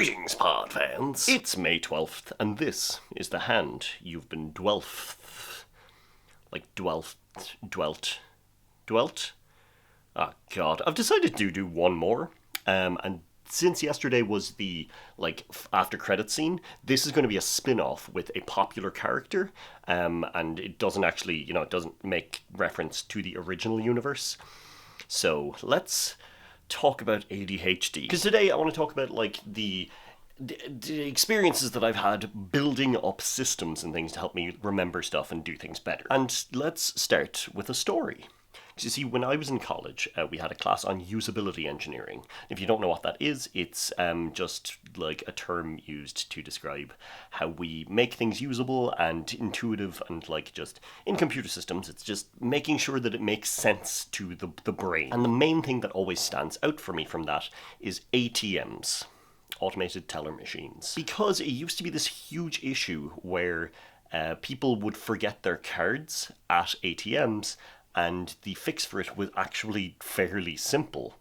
Greetings, pod fans. It's May 12th, and this is the hand you've been dwelt. Oh god, I've decided to do one more, and since yesterday was the, after credit scene, this is going to be a spin-off with a popular character, and it doesn't actually, it doesn't make reference to the original universe. So, let's talk about ADHD. Because today I want to talk about, the experiences that I've had building up systems and things to help me remember stuff and do things better. And let's start with a story. Because you see, when I was in college, we had a class on usability engineering. If you don't know what that is, it's just like a term used to describe how we make things usable and intuitive, and just in computer systems, it's just making sure that it makes sense to the brain. And the main thing that always stands out for me from that is ATMs. Automated teller machines. Because it used to be this huge issue where people would forget their cards at ATMs, and the fix for it was actually fairly simple.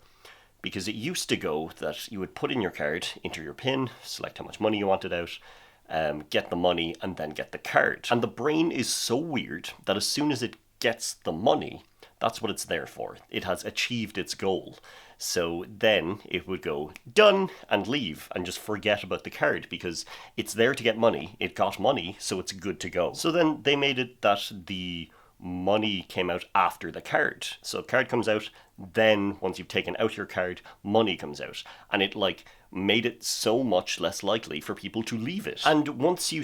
Because it used to go that you would put in your card, enter your PIN, select how much money you wanted out, get the money, and then get the card. And the brain is so weird that as soon as it gets the money, that's what it's there for. It has achieved its goal. So then it would go, done, and leave, and just forget about the card, because it's there to get money, it got money, so it's good to go. So then they made it that the money came out after the card. So card comes out, then once you've taken out your card, money comes out. And it made it so much less likely for people to leave it. And once you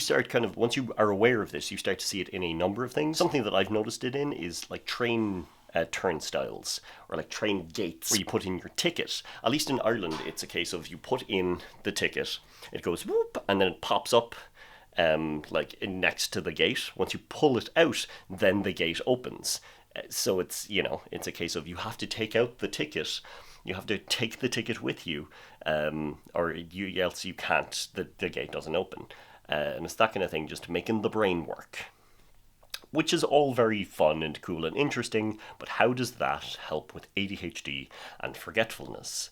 are aware of this, you start to see it in a number of things. Something that I've noticed it in is train turnstiles, or train gates, where you put in your ticket. At least in Ireland, it's a case of you put in the ticket, it goes whoop, and then it pops up next to the gate. Once you pull it out, then the gate opens. So it's a case of you have to take out the ticket. You have to take the ticket with you, or else you can't. The gate doesn't open, and it's that kind of thing, just making the brain work. Which is all very fun and cool and interesting, but how does that help with ADHD and forgetfulness?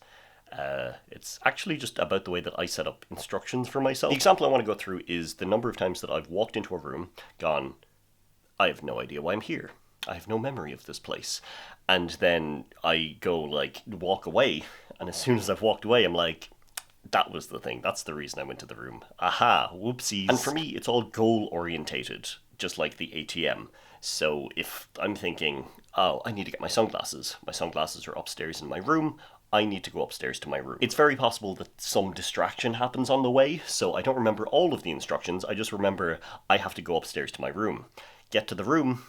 It's actually just about the way that I set up instructions for myself. The example I want to go through is the number of times that I've walked into a room, gone, I have no idea why I'm here. I have no memory of this place. And then I go, walk away, and as soon as I've walked away, I'm like, that was the thing. That's the reason I went to the room. Aha, whoopsies. And for me, it's all goal-orientated, just like the ATM. So if I'm thinking, oh, I need to get my sunglasses. My sunglasses are upstairs in my room. I need to go upstairs to my room. It's very possible that some distraction happens on the way, so I don't remember all of the instructions. I just remember I have to go upstairs to my room. Get to the room,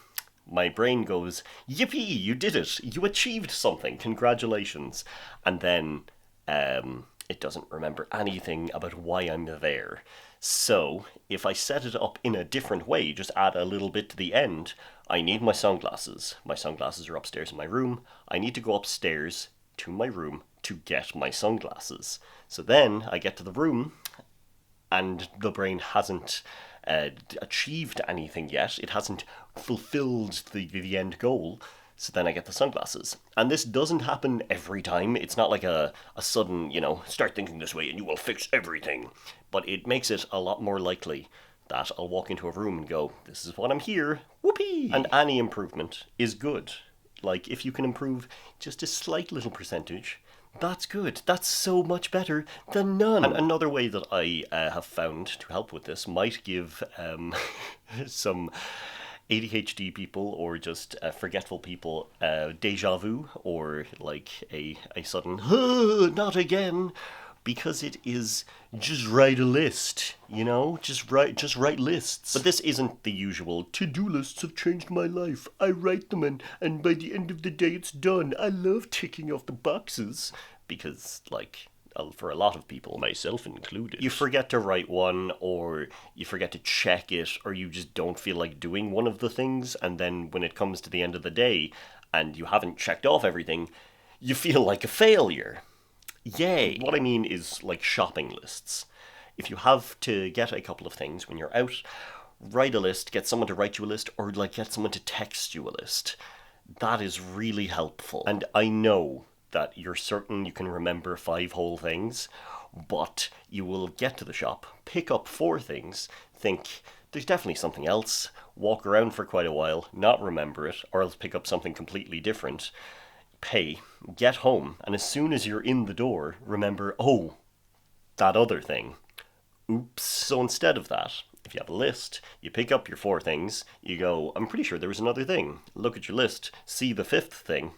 my brain goes, yippee, you did it. You achieved something. Congratulations. And then it doesn't remember anything about why I'm there. So if I set it up in a different way, just add a little bit to the end, I need my sunglasses. My sunglasses are upstairs in my room. I need to go upstairs to my room to get my sunglasses. So then I get to the room, and the brain hasn't achieved anything yet. It hasn't fulfilled the end goal. So then I get the sunglasses. And this doesn't happen every time. It's not like a sudden, start thinking this way and you will fix everything. But it makes it a lot more likely that I'll walk into a room and go, this is what I'm here, whoopee! And any improvement is good. If you can improve just a slight little percentage, that's good. That's so much better than none. And another way that I have found to help with this might give some ADHD people, or just forgetful people, deja vu, or a sudden, not again, because it is just write a list, just write lists. But this isn't the usual, to-do lists have changed my life. I write them and by the end of the day it's done. I love ticking off the boxes. Because, for a lot of people, myself included, you forget to write one, or you forget to check it, or you just don't feel like doing one of the things, and then when it comes to the end of the day, and you haven't checked off everything, you feel like a failure. Yay! What I mean is, shopping lists. If you have to get a couple of things when you're out, write a list, get someone to write you a list, or get someone to text you a list. That is really helpful. And I know that you're certain you can remember 5 whole things, but you will get to the shop, pick up 4 things, think, there's definitely something else, walk around for quite a while, not remember it, or else pick up something completely different, pay, get home, and as soon as you're in the door, remember, oh, that other thing. Oops. So instead of that, if you have a list, you pick up your 4 things, you go, I'm pretty sure there was another thing. Look at your list, see the 5th thing.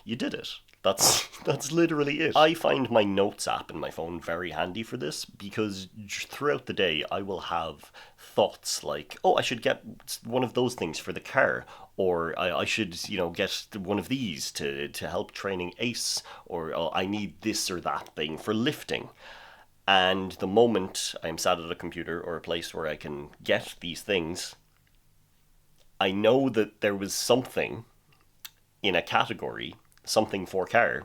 You did it. That's literally it. I find my notes app in my phone very handy for this because throughout the day I will have thoughts like, oh, I should get one of those things for the car, or I should, get one of these to help training ACE, or oh, I need this or that thing for lifting. And the moment I am sat at a computer or a place where I can get these things, I know that there was something in a category, something for car,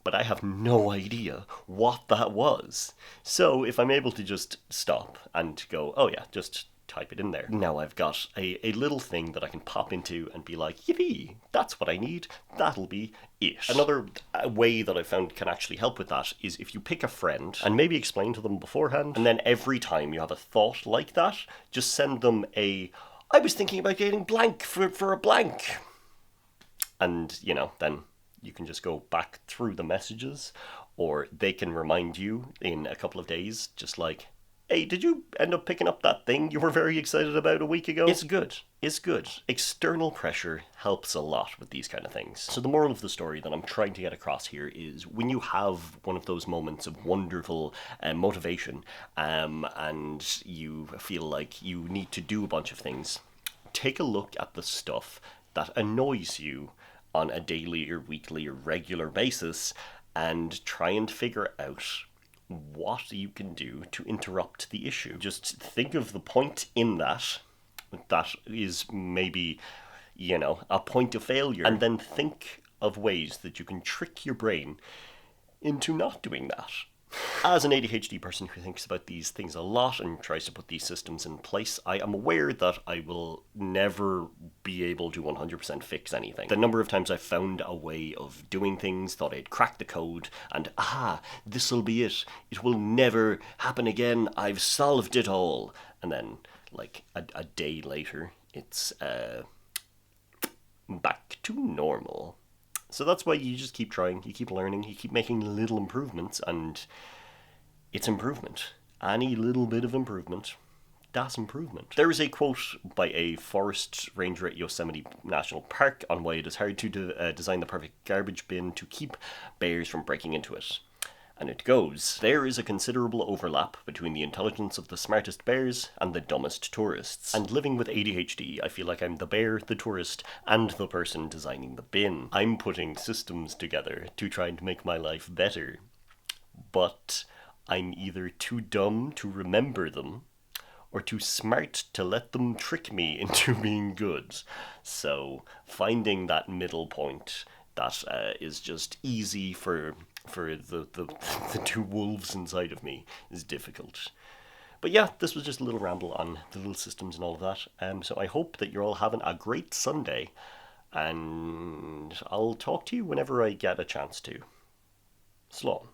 but I have no idea what that was. So if I'm able to just stop and go, oh yeah, just type it in there. Now I've got a little thing that I can pop into and be like, yippee, that's what I need, that'll be it. Another way that I found can actually help with that is if you pick a friend and maybe explain to them beforehand, and then every time you have a thought like that, just send them I was thinking about getting blank for a blank. And, then you can just go back through the messages, or they can remind you in a couple of days, just like, hey, did you end up picking up that thing you were very excited about a week ago? It's good. External pressure helps a lot with these kind of things. So the moral of the story that I'm trying to get across here is when you have one of those moments of wonderful motivation and you feel like you need to do a bunch of things, take a look at the stuff that annoys you on a daily or weekly or regular basis and try and figure out what you can do to interrupt the issue. Just think of the point in that is maybe, a point of failure, and then think of ways that you can trick your brain into not doing that. As an ADHD person who thinks about these things a lot and tries to put these systems in place, I am aware that I will never be able to 100% fix anything. The number of times I've found a way of doing things, thought I'd cracked the code, and this'll be it. It will never happen again. I've solved it all. And then, like, a day later, it's back to normal. So that's why you just keep trying, you keep learning, you keep making little improvements, and it's improvement. Any little bit of improvement, that's improvement. There is a quote by a forest ranger at Yosemite National Park on why it is hard to design the perfect garbage bin to keep bears from breaking into it. And it goes, there is a considerable overlap between the intelligence of the smartest bears and the dumbest tourists. And living with ADHD, I feel like I'm the bear, the tourist, and the person designing the bin. I'm putting systems together to try and make my life better. But I'm either too dumb to remember them, or too smart to let them trick me into being good. So finding that middle point that is just easy for the two wolves inside of me is difficult. But yeah, this was just a little ramble on the little systems and all of that. So I hope that you're all having a great Sunday, and I'll talk to you whenever I get a chance to. Slán.